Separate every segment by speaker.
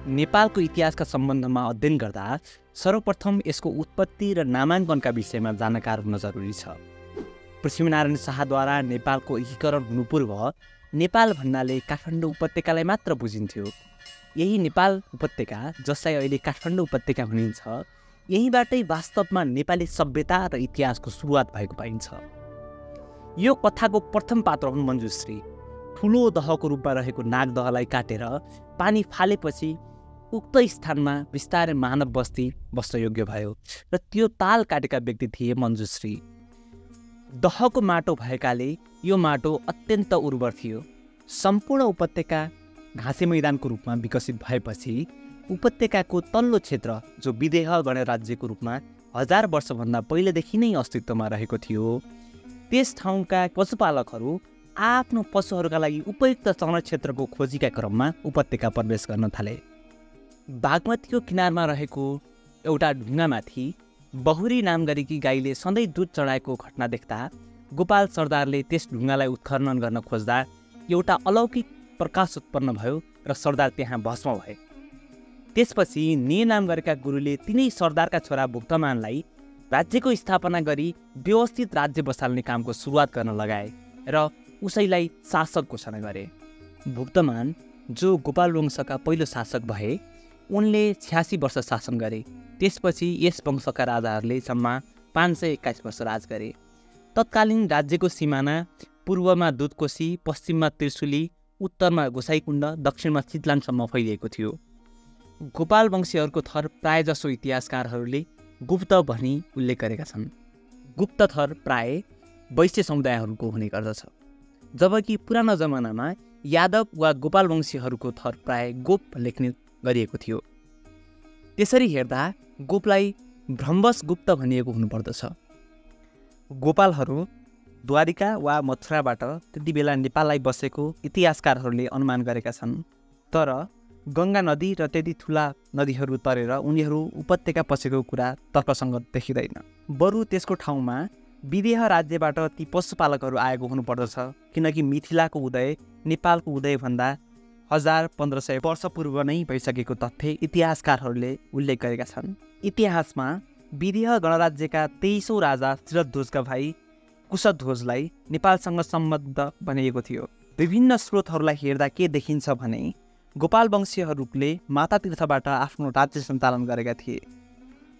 Speaker 1: नेपालको इतिहासका सम्बन्धमा अध्ययन गर्दा सर्वप्रथम यसको उत्पत्ति र नामाङ्कनका विषयमा जानकार हुन जरुरी छ। पृथ्वीनारायण शाहद्वारा नेपालको एकीकरण हुनुपूर्व नेपाल भन्नाले काठमाडौँ उपत्यकालाई मात्र बुझिन्थ्यो। यही नेपाल उपत्यका, जसलाई अहिले काठमाडौँ उपत्यका भनिन्छ, यहीँबाटै वास्तवमा नेपाली सभ्यता र इतिहासको सुरुवात भएको पाइन्छ। यो कथाको प्रथम पात्र हुन् मञ्जुश्री। ठुलो दहको रूपमा रहेको नागदहलाई काटेर पानी फालेपछि उक्त स्थानमा बिस्तारै मानव बस्ती बस्न योग्य भयो र त्यो ताल काटेका व्यक्ति थिए मञ्जुश्री। दहको माटो भएकाले यो माटो अत्यन्त उर्वर थियो। सम्पूर्ण उपत्यका घाँसे मैदानको रूपमा विकसित भएपछि उपत्यकाको तल्लो क्षेत्र, जो विदेह गणराज्यको रूपमा 1000 वर्षभन्दा पहिलेदेखि नै अस्तित्वमा रहेको थियो, त्यस ठाउँका पशुपालकहरू आफ्नो पशुहरूका लागि उपयुक्त चरण क्षेत्रको खोजीका क्रममा उपत्यका प्रवेश गर्न थाले। बागमतीको किनारमा रहेको एउटा ढुङ्गामाथि बहुरी नाम गरेकी गाईले सधैँ दुध चढाएको घटना देख्दा गोपाल सरदारले त्यस ढुङ्गालाई उत्खनन गर्न खोज्दा एउटा अलौकिक प्रकाश उत्पन्न भयो र सरदार त्यहाँ भस्म भए। त्यसपछि ने नाम गरेका गुरुले तिनै सरदारका छोरा भुक्तमानलाई राज्यको स्थापना गरी व्यवस्थित राज्य बसाल्ने कामको सुरुवात गर्न लगाए र उसैलाई शासक घोषणा गरे। भुक्तमान, जो गोपाल वंशका पहिलो शासक भए, उनले 86 वर्ष शासन गरे। त्यसपछि यस वंशका राजाहरूले सम्म 521 वर्ष राज गरे। तत्कालीन राज्यको सिमाना पूर्वमा दुधकोशी, पश्चिममा त्रिशुली, उत्तरमा गोसाइकुण्ड, दक्षिणमा चितलानसम्म फैलिएको थियो। गोपाल वंशीहरूको थर प्रायजसो इतिहासकारहरूले गुप्त भनी उल्लेख गरेका छन्। गुप्त थर प्राय वैश्य समुदायहरूको हुने गर्दछ, जबकि पुरानो जमानामा यादव वा गोपाल वंशीहरूको थर प्राय गोप लेख्ने गरिएको थियो। त्यसरी हेर्दा गोपलाई भ्रमवश गुप्त भनिएको हुनुपर्दछ। गोपालहरू द्वारिका वा मथुराबाट त्यति बेला नेपाललाई बसेको इतिहासकारहरूले अनुमान गरेका छन्। तर गङ्गा नदी र त्यति ठुला नदीहरू तरेर उनीहरू उपत्यका पसेको कुरा तर्कसङ्गत देखिँदैन। बरु त्यसको ठाउँमा विदेह राज्यबाट ती पशुपालकहरू आएको हुनुपर्दछ, किनकि मिथिलाको उदय नेपालको उदयभन्दा 1000-1500 वर्ष पूर्व नै भइसकेको तथ्य इतिहासकारहरूले उल्लेख गरेका छन्। इतिहासमा विदेह गणराज्यका 23औं राजा शिरध्वजका भाइ कुशध्वजलाई नेपालसँग सम्बद्ध भनिएको थियो। विभिन्न स्रोतहरूलाई हेर्दा के देखिन्छ भने गोपाल वंशीहरूले माता तीर्थबाट आफ्नो राज्य सञ्चालन गरेका थिए।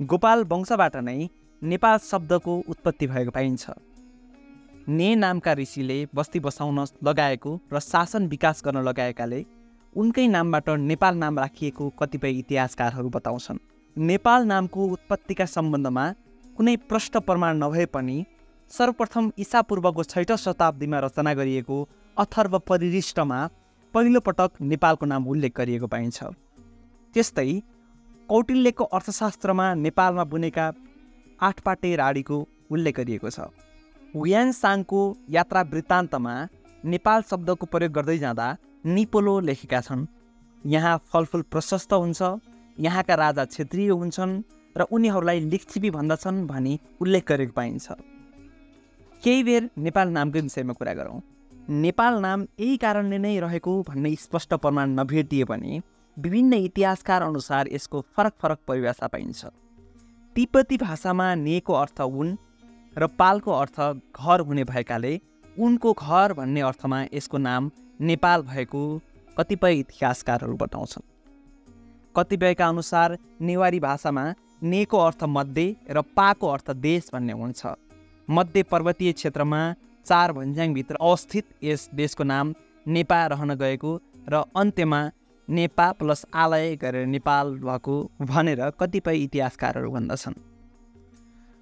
Speaker 1: गोपाल वंशबाट नै नेपाल शब्दको उत्पत्ति भएको पाइन्छ। ने नामका ऋषिले बस्ती बसाउन लगाएको र शासन विकास गर्न लगाएकाले उनकै नामबाट नेपाल नाम राखिएको कतिपय इतिहासकारहरू बताउँछन्। नेपाल नामको उत्पत्तिका सम्बन्धमा कुनै प्रष्ट प्रमाण नभए पनि सर्वप्रथम ईसापूर्वको 6औं शताब्दीमा रचना गरिएको अथर्व परिरिष्टमा पहिलोपटक नेपालको नाम उल्लेख गरिएको पाइन्छ। त्यस्तै कौटिल्यको अर्थशास्त्रमा नेपालमा बुनेका 8 पाटे राडीको उल्लेख गरिएको छ। हुयानसाङको यात्रा वृत्तान्तमा नेपाल शब्दको प्रयोग गर्दै जाँदा निपोलो लेखेका छन्। यहाँ फलफुल प्रशस्त हुन्छ, यहाँका राजा क्षेत्रीय हुन्छन् र उनीहरूलाई लिच्छवी भन्दछन् भनी उल्लेख गरेको पाइन्छ। केही बेर नेपाल नामको विषयमा कुरा गरौँ। नेपाल नाम यही कारणले नै रहेको भन्ने स्पष्ट प्रमाण नभेटिए पनि विभिन्न इतिहासकार अनुसार यसको फरक फरक परिभाषा पाइन्छ। तिब्बती भाषामा नेको अर्थ उन र पालको अर्थ घर हुने भएकाले उनको घर भन्ने अर्थमा यसको नाम नेपाल भएको कतिपय इतिहासकारहरू बताउँछन्। कतिपयका अनुसार नेवारी भाषामा नेको अर्थ मध्य र पाको अर्थ देश भन्ने हुन्छ। मध्य पर्वतीय क्षेत्रमा 4 भन्ज्याङभित्र अवस्थित यस देशको नाम नेपा रहन गएको र अन्त्यमा नेपा प्लस आलय गरेर नेपाल भएको भनेर कतिपय इतिहासकारहरू भन्दछन्।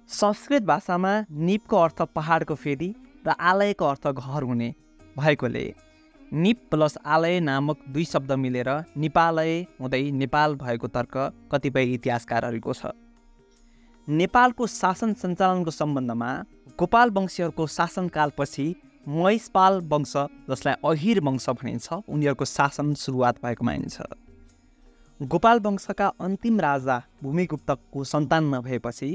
Speaker 1: संस्कृत भाषामा निपको अर्थ पहाडको फेदी र आलयको अर्थ घर हुने भएकोले निप प्लस आलय नामक 2 शब्द मिलेर नेपालय हुँदै नेपाल भएको तर्क कतिपय इतिहासकारहरूको छ। नेपालको शासन सञ्चालनको सम्बन्धमा गोपाल वंशीहरूको शासनकालपछि महिषपाल वंश, जसलाई अहिर वंश भनिन्छ, उनीहरूको शासन सुरुवात भएको मानिन्छ। गोपाल वंशका अन्तिम राजा भूमिगुप्तको सन्तान नभएपछि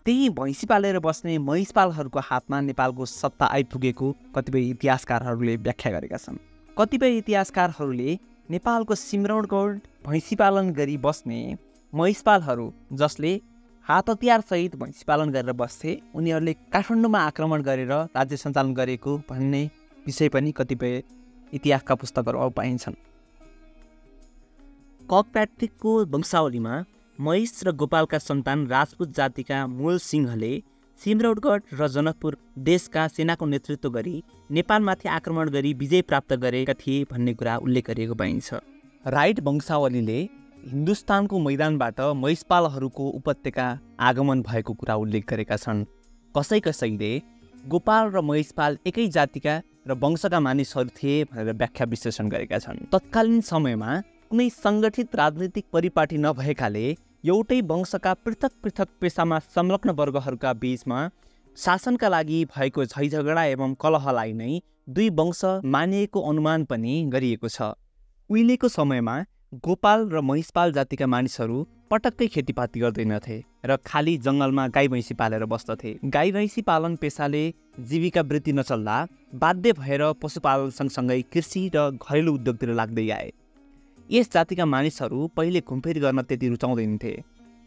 Speaker 1: त्यही भैँसी पालेर बस्ने महिषपालहरूको हातमा नेपालको सत्ता आइपुगेको कतिपय इतिहासकारहरूले व्याख्या गरेका छन्। कतिपय इतिहासकारहरूले नेपालको सिम्रौनगढ भैँसी पालन गरी बस्ने महिषपालहरू जसले हात हतियारसहित भैँसी पालन गरेर बस्थे, उनीहरूले काठमाडौँमा आक्रमण गरेर राज्य सञ्चालन गरेको भन्ने विषय पनि कतिपय इतिहासका पुस्तकहरू पाइन्छन्। कर्कप्याट्रिकको वंशावलीमा महिष र गोपालका सन्तान राजपूत जातिका मूल सिंहले सिमरौटगढ र जनकपुर देशका सेनाको नेतृत्व गरी नेपालमाथि आक्रमण गरी विजय प्राप्त गरेका थिए भन्ने कुरा उल्लेख गरिएको पाइन्छ। राइट वंशावलीले हिन्दुस्तानको मैदानबाट महिषपालहरूको उपत्यका आगमन भएको कुरा उल्लेख गरेका छन्। कसैले गोपाल र महिषपाल एकै जातिका र वंशका मानिसहरू थिए भनेर व्याख्या विश्लेषण गरेका छन्। तत्कालीन समयमा कुनै सङ्गठित राजनीतिक परिपाटी नभएकाले एउटै वंशका पृथक पृथक पेसामा संलग्न वर्गहरूका बीचमा शासनका लागि भएको झैझगडा एवं कलहलाई नै दुई वंश मानिएको अनुमान पनि गरिएको छ। उहिलेको समयमा गोपाल र महिषपाल जातिका मानिसहरू पटक्कै खेतीपाती गर्दैनथे र खाली जङ्गलमा गाई भैँसी पालेर बस्दथे। गाई भैँसी पालन पेसाले जीविका वृत्ति नचल्दा बाध्य भएर पशुपालन सँगसँगै कृषि र घरेलु उद्योगतिर लाग्दै आए। यस जातिका मानिसहरू पहिले घुमफिर गर्न त्यति रुचाउँदैनथे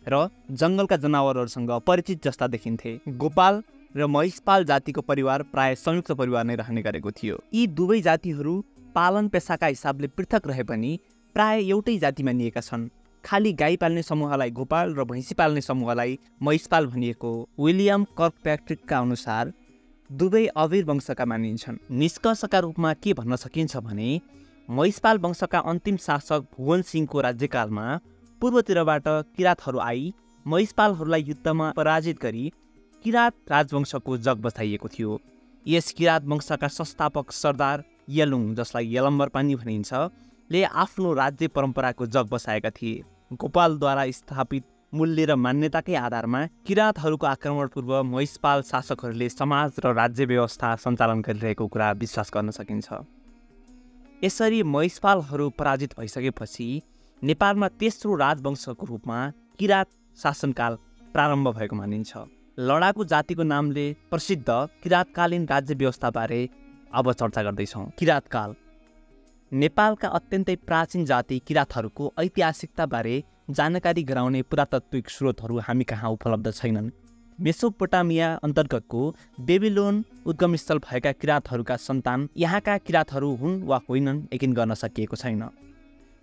Speaker 1: र जङ्गलका जनावरहरूसँग परिचित जस्ता देखिन्थे। गोपाल र महिषपाल जातिको परिवार प्राय संयुक्त परिवार नै रहने गरेको थियो। यी दुवै जातिहरू पालन पेसाका हिसाबले पृथक रहे पनि प्राय एउटै जाति मानिएका छन्। खाली गाई पाल्ने समूहलाई गोपाल र भैँसी पाल्ने समूहलाई महिषपाल भनिएको विलियम कर्कप्याट्रिकका अनुसार दुवै अवीर वंशका मानिन्छन्। निष्कर्षका रूपमा के भन्न सकिन्छ भने महिषपाल वंशका अन्तिम शासक भुवन सिंहको राज्यकालमा पूर्वतिरबाट किरातहरू आई महिषपालहरूलाई युद्धमा पराजित गरी किरात राजवंशको जग बसाइएको थियो। यस किरात वंशका संस्थापक सरदार यलुङ, जसलाई यलम्बर पनि भनिन्छ, ले आफ्नो राज्य परम्पराको जग बसाएका थिए। गोपालद्वारा स्थापित मूल्य र मान्यताकै आधारमा किरातहरूको आक्रमण पूर्व महिषपाल शासकहरूले समाज र राज्य व्यवस्था सञ्चालन गरिरहेको कुरा विश्वास गर्न सकिन्छ। यसरी महिषपालहरू पराजित भइसकेपछि नेपालमा तेस्रो राजवंशको रूपमा किरात शासनकाल प्रारम्भ भएको मानिन्छ। लडाकु जातिको नामले प्रसिद्ध किरातकालीन राज्य व्यवस्थाबारे अब चर्चा गर्दैछौँ। किरातकाल नेपालका अत्यन्तै प्राचीन जाति किरातहरूको ऐतिहासिकताबारे जानकारी गराउने पुरातात्विक स्रोतहरू हामी कहाँ उपलब्ध छैनन्। मेसोपोटामिया अन्तर्गतको बेबिलोन उद्गमस्थल भएका किरातहरूका सन्तान यहाँका किरातहरू हुन् वा होइनन् यकिन गर्न सकिएको छैन।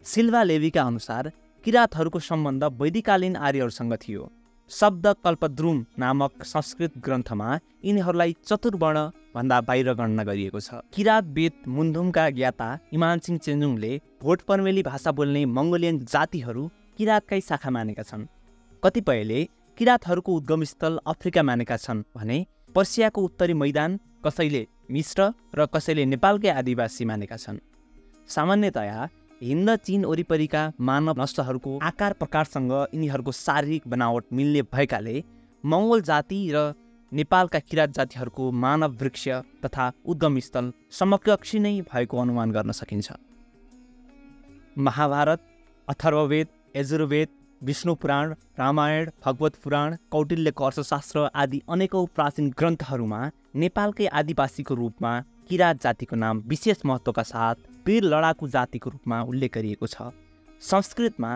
Speaker 1: सिल्वा लेवीका अनुसार किरातहरूको सम्बन्ध वैदिककालीन आर्यहरूसँग थियो। शब्द कल्पद्रुम नामक संस्कृत ग्रन्थमा यिनीहरूलाई चतुर्वर्ण भन्दा बाहिर गणना गरिएको छ। किरात वेद मुन्धुमका ज्ञाता इमानसिंह चेन्जुङले भोटपर्मेली भाषा बोल्ने मङ्गोलियन जातिहरू किरातकै शाखा मानेका छन्। कतिपयले किरातहरूको उद्गमस्थल अफ्रिका मानेका छन् भने पर्सियाको उत्तरी मैदान, कसैले मिश्र र कसैले नेपालकै आदिवासी मानेका छन्। सामान्यतया हिन्द चीन वरिपरिका मानव नष्टहरूको आकार प्रकारसँग यिनीहरूको शारीरिक बनावट मिल्ने भएकाले मङ्गोल जाति र नेपालका किरात जातिहरूको मानव वृक्ष तथा उद्गमस्थल समकक्षी नै भएको अनुमान गर्न सकिन्छ। महाभारत, अथर्ववेद, यजुर्वेद, विष्णु पुराण, रामायण, भगवत पुराण, कौटिल्यको अर्थशास्त्र आदि अनेकौं प्राचीन ग्रन्थहरूमा नेपालकै आदिवासीको रूपमा किरात जातिको नाम विशेष महत्त्वका साथ वीर लडाकु जातिको रूपमा उल्लेख गरिएको छ। संस्कृतमा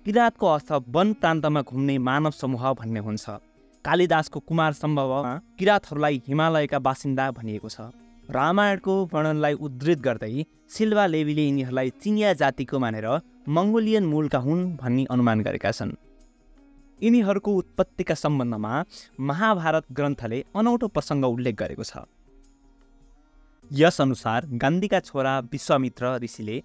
Speaker 1: किरातको अर्थ वन प्रान्तमा घुम्ने मानव समूह भन्ने हुन्छ। कालिदासको कुमार सम्भवमा किरातहरूलाई हिमालयका बासिन्दा भनिएको छ। रामायणको वर्णनलाई उद्धृत गर्दै सिल्वा लेवीले यिनीहरूलाई चिनिया जातिको मानेर मङ्गोलियन मूलका हुन् भन्ने अनुमान गरेका छन्। यिनीहरूको उत्पत्तिका सम्बन्धमा महाभारत ग्रन्थले अनौठो प्रसङ्ग उल्लेख गरेको छ। यस अनुसार गान्धीका छोरा विश्वामित्र ऋषिले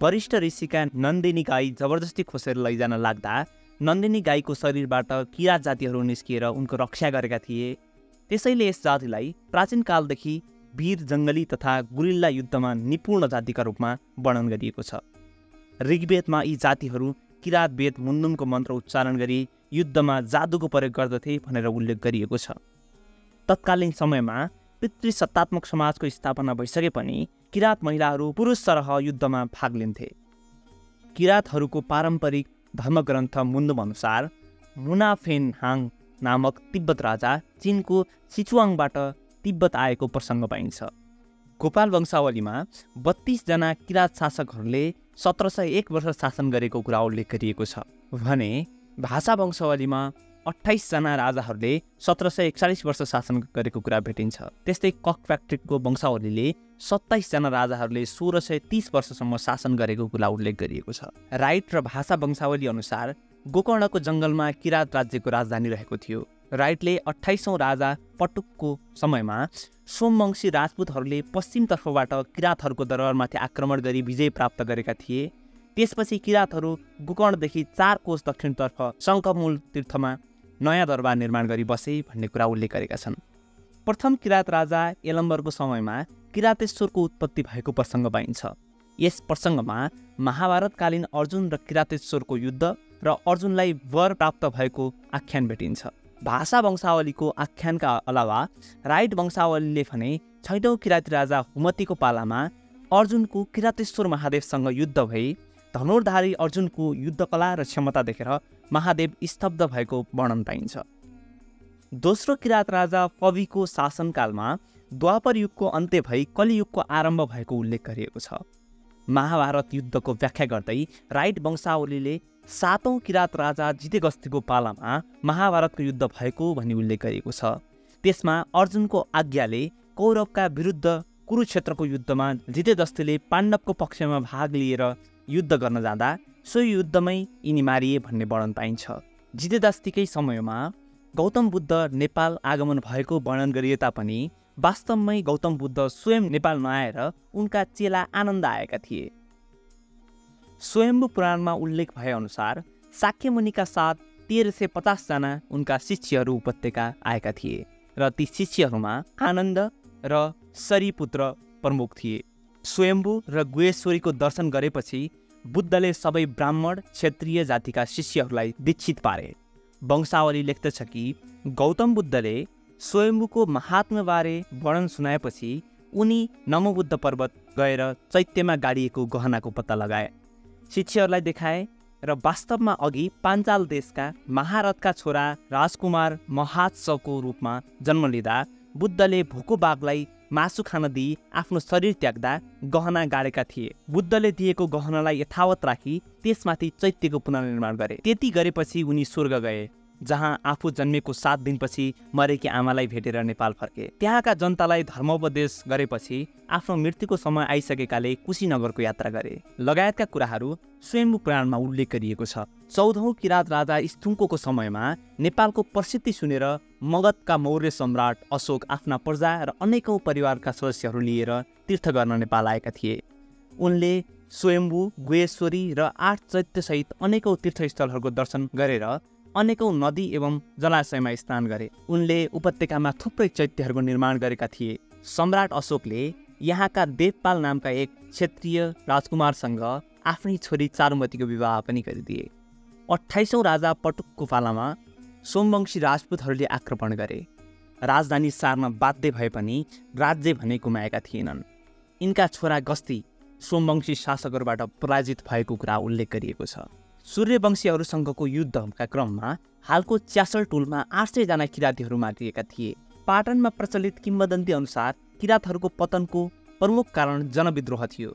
Speaker 1: वरिष्ठ ऋषिका नन्दिनी गाई जबरजस्ती खोसेर लैजान लाग्दा नन्दिनी गाईको शरीरबाट किरात जातिहरू निस्किएर उनको रक्षा गरेका थिए। त्यसैले यस जातिलाई प्राचीन कालदेखि वीर जङ्गली तथा गुरिल्ला युद्धमा निपुण जातिका रूपमा वर्णन गरिएको छ। ऋग्वेदमा यी जातिहरू किरात वेद मुन्धुमको मन्त्र उच्चारण गरी युद्धमा जादुको प्रयोग गर्दथे भनेर उल्लेख गरिएको छ। तत्कालीन समयमा पितृसत्तात्मक समाजको स्थापना भइसके पनि किरात महिलाहरू पुरुष सरह युद्धमा भाग लिन्थे। किरातहरूको पारम्परिक धर्मग्रन्थ मुन्धुम अनुसार मुनाफेन हाङ नामक तिब्बत राजा चीनको सिचुवाङबाट तिब्बत आएको प्रसङ्ग पाइन्छ। गोपाल वंशावलीमा 32 जना किरात शासकहरूले 1701 वर्ष शासन गरेको कुरा उल्लेख गरिएको छ भने भाषा वंशावलीमा 28 जना राजाहरूले 1741 वर्ष शासन गरेको कुरा भेटिन्छ। त्यस्तै ककप्याट्रिकको वंशावलीले 27 जना राजाहरूले 1630 वर्षसम्म शासन गरेको कुरा उल्लेख गरिएको छ। राइट र भाषा वंशावली अनुसार गोकर्णको जङ्गलमा किरात राज्यको राजधानी रहेको थियो। राइटले 28औं राजा पटुकको समयमा सोमवंशी राजपूतहरूले पश्चिमतर्फबाट किरातहरूको दरबारमाथि आक्रमण गरी विजय प्राप्त गरेका थिए। त्यसपछि किरातहरू गोकर्णदेखि 4 कोस दक्षिणतर्फ शङ्खमूल तीर्थमा नयाँ दरबार निर्माण गरी बसे भन्ने कुरा उल्लेख गरेका छन्। प्रथम किरात राजा यलम्बरको समयमा किरातेश्वरको उत्पत्ति भएको प्रसङ्ग पाइन्छ। यस प्रसङ्गमा महाभारतकालीन अर्जुन र किरातेश्वरको युद्ध र अर्जुनलाई वर प्राप्त भएको आख्यान भेटिन्छ। भाषा वंशावलीको आख्यानका अलावा राइट वंशावलीले भने 6औं किराती राजा हुमतीको पालामा अर्जुनको किरातेश्वर महादेवसँग युद्ध भई धनुर्धारी अर्जुनको युद्धकला र क्षमता देखेर महादेव स्तब्ध भएको वर्णन पाइन्छ। दोस्रो किरात राजा पविको शासनकालमा द्वापर युगको अन्त्य भई कलियुगको आरम्भ भएको उल्लेख गरिएको छ। महाभारत युद्धको व्याख्या गर्दै राइट वंशावलीले 7औं किरात राजा जितेगस्तीको पालामा महाभारतको युद्ध भएको भनी उल्लेख गरिएको छ। त्यसमा अर्जुनको आज्ञाले कौरवका विरुद्ध कुरुक्षेत्रको युद्धमा जितेगस्तीले पाण्डवको पक्षमा भाग लिएर युद्ध गर्न जाँदा सो युद्धमै यिनी मारिए भन्ने वर्णन पाइन्छ। जितेगस्तीकै समयमा गौतम बुद्ध नेपाल आगमन भएको वर्णन गरिए तापनि वास्तवमै गौतम बुद्ध स्वयं नेपाल नआएर उनका चेला आनन्द आएका थिए। स्वयम्भू पुराणमा उल्लेख भए अनुसार शाक्य मुनिका साथ 1350 जना उनका शिष्यहरू उपत्यका आएका थिए र ती शिष्यहरूमा आनन्द र सरिपुत्र प्रमुख थिए। स्वयम्भू र गुहेश्वरीको दर्शन गरेपछि बुद्धले सबै ब्राह्मण क्षत्रिय जातिका शिष्यहरूलाई दीक्षित पारे। वंशावली लेख्दछ कि गौतम बुद्धले स्वयम्भूको महात्म्यबारे वर्णन सुनाएपछि उनी नमोबुद्ध पर्वत गएर चैत्यमा गाडिएको गहनाको पत्ता लगाए, शिष्यहरूलाई देखाए र वास्तवमा अघि पाञ्चाल देशका महारथका छोरा राजकुमार महोत्सवको रूपमा जन्म लिँदा बुद्धले भोको बाघलाई मासु खान दिई आफ्नो शरीर त्याग्दा गहना गाडेका थिए। बुद्धले दिएको गहनालाई यथावत राखी त्यसमाथि चैत्यको पुनर्निर्माण गरे। त्यति गरेपछि उनी स्वर्ग गए, जहाँ आफू जन्मेको 7 दिनपछि मरेकी आमालाई भेटेर नेपाल फर्के। त्यहाँका जनतालाई धर्मोपदेश गरेपछि आफ्नो मृत्युको समय आइसकेकाले कुशीनगरको यात्रा गरे लगायतका कुराहरू स्वयम्भू पुराणमा उल्लेख गरिएको छ। 14औं किरात राजा स्थुङ्कोको समयमा नेपालको प्रसिद्धि सुनेर मगधका मौर्य सम्राट अशोक आफ्ना प्रजा र अनेकौं परिवारका सदस्यहरू लिएर तीर्थ गर्न नेपाल आएका थिए। उनले स्वयम्भू, गुहेश्वरी र 8 चैत्यसहित अनेकौं तीर्थस्थलहरूको दर्शन गरेर अनेकौं नदी एवं जलाशयमा स्नान गरे। उनले उपत्यकामा थुप्रै चैत्यहरूको निर्माण गरेका थिए। सम्राट अशोकले यहाँका देवपाल नामका एक क्षत्रिय राजकुमारसँग आफ्नी छोरी चारुमतीको विवाह पनि गरिदिए। 28औं राजा पटुकको पालामा सोमवंशी राजपूतहरूले आक्रमण गरे। राजधानी सार्न बाध्य भए पनि राज्य भने गुमाएका थिएनन्। यिनका छोरा गस्ती सोमवंशी शासकहरूबाट पराजित भएको कुरा उल्लेख गरिएको छ। सूर्यवंशीहरूसँगको युद्धका क्रममा हालको च्यासल टोलमा 800 जना किरातीहरू मारिएका थिए। पाटनमा प्रचलित किम्वदन्ती अनुसार किरातहरूको पतनको प्रमुख कारण जनविद्रोह थियो।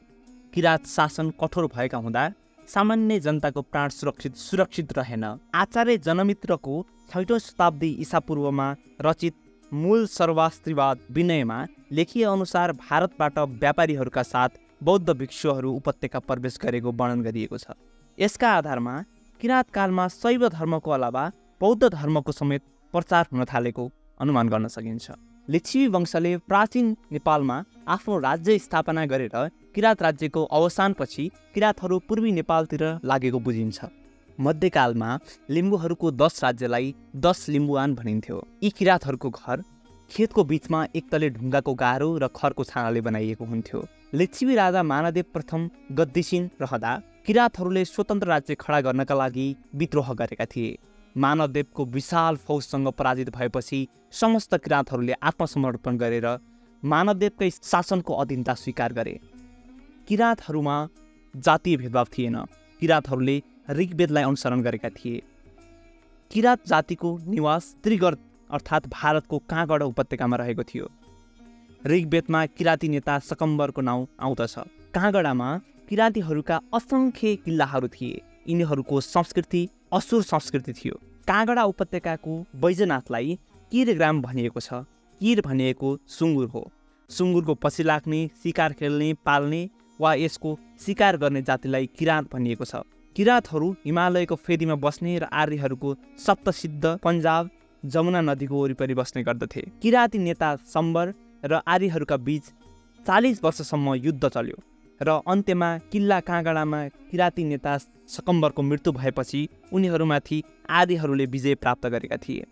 Speaker 1: किरात शासन कठोर भएका हुँदा सामान्य जनताको प्राण सुरक्षित रहेन। आचार्य जनमित्रको 6औं शताब्दी ईसापूर्वमा रचित मूल सर्वास्त्रीवाद विनयमा लेखिए अनुसार भारतबाट व्यापारीहरूका साथ बौद्ध भिक्षुहरू उपत्यका प्रवेश गरेको वर्णन गरिएको छ। यसका आधारमा किरात कालमा शैव धर्मको अलावा बौद्ध धर्मको समेत प्रचार हुन थालेको अनुमान गर्न सकिन्छ। लिच्छवी वंशले प्राचीन नेपालमा आफ्नो राज्य स्थापना गरेर किरात राज्यको अवसानपछि किरातहरू पूर्वी नेपालतिर लागेको बुझिन्छ। मध्यकालमा लिम्बूहरूको 10 राज्यलाई 10 लिम्बुवान भनिन्थ्यो। यी किरातहरूको घर खेतको बीचमा एक तले ढुङ्गाको गाह्रो र खरको छानाले बनाइएको हुन्थ्यो। लिच्छवी राजा मानदेव प्रथम गद्दीसीन रहँदा किरातहरूले स्वतन्त्र राज्य खडा गर्नका लागि विद्रोह गरेका थिए। मानवदेवको विशाल फौजसँग पराजित भएपछि समस्त किरातहरूले आत्मसमर्पण गरेर मानवदेवकै शासनको अधीनता स्वीकार गरे। किरातहरूमा जातीय भेदभाव थिएन। किरातहरूले ऋग्वेदलाई अनुसरण गरेका थिए। किरात जातिको निवास त्रिगढ अर्थात् भारतको काँगडा उपत्यकामा रहेको थियो। ऋग्वेदमा किराती नेता सकम्बरको नाउँ आउँदछ। काँगडामा किराँतीहरूका असङ्ख्य किल्लाहरू थिए। यिनीहरूको संस्कृति असुर संस्कृति थियो। काँगडा उपत्यकाको बैजनाथलाई किरग्राम भनिएको छ। किर भनिएको सुँगुर हो। सुँगुरको पछि लाग्ने, शिकार खेल्ने, पाल्ने वा यसको शिकार गर्ने जातिलाई किराँत भनिएको छ। किराँतहरू हिमालयको फेदीमा बस्ने र आर्यहरूको सप्तसिद्ध पन्जाब जमुना नदीको वरिपरि बस्ने गर्दथे। किराँती नेता सम्बर र आर्यहरूका बीच 40 वर्षसम्म युद्ध चल्यो र अन्त्यमा किल्ला काँगडामा किराँती नेता सकम्बरको मृत्यु भएपछि उनीहरूमाथि आर्यहरूले विजय प्राप्त गरेका थिए।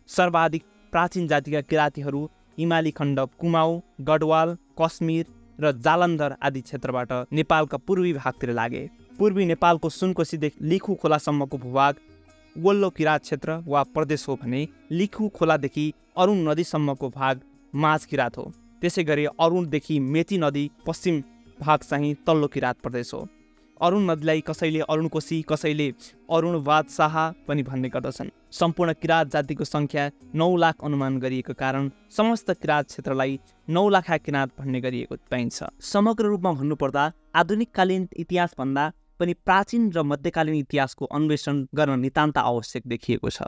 Speaker 1: सर्वाधिक प्राचीन जातिका किराँतीहरू हिमाली खण्ड कुमाऊ, गढवाल, कश्मीर र जालन्धर आदि क्षेत्रबाट नेपालका पूर्वी भागतिर लागे। पूर्वी नेपालको सुनकोसीदेखि लिखु खोलासम्मको भूभाग वल्लो किराँत क्षेत्र वा प्रदेश हो भने लिखु खोलादेखि अरुण नदीसम्मको भाग माझ किराँत हो। त्यसै गरी अरुणदेखि मेची नदी पश्चिम भाग चाहिँ तल्लो किराँत प्रदेश हो। अरुण नदीलाई कसैले अरुणकोशी, कसैले अरुण बादशाह पनि भन्ने गर्दछन्। सम्पूर्ण किराँत जातिको सङ्ख्या 9 लाख अनुमान गरिएको कारण समस्त किराँत क्षेत्रलाई 9 लाखा किराँत भन्ने गरिएको पाइन्छ। समग्र रूपमा भन्नुपर्दा आधुनिककालीन इतिहासभन्दा पनि प्राचीन र मध्यकालीन इतिहासको अन्वेषण गर्न नितान्त आवश्यक देखिएको छ।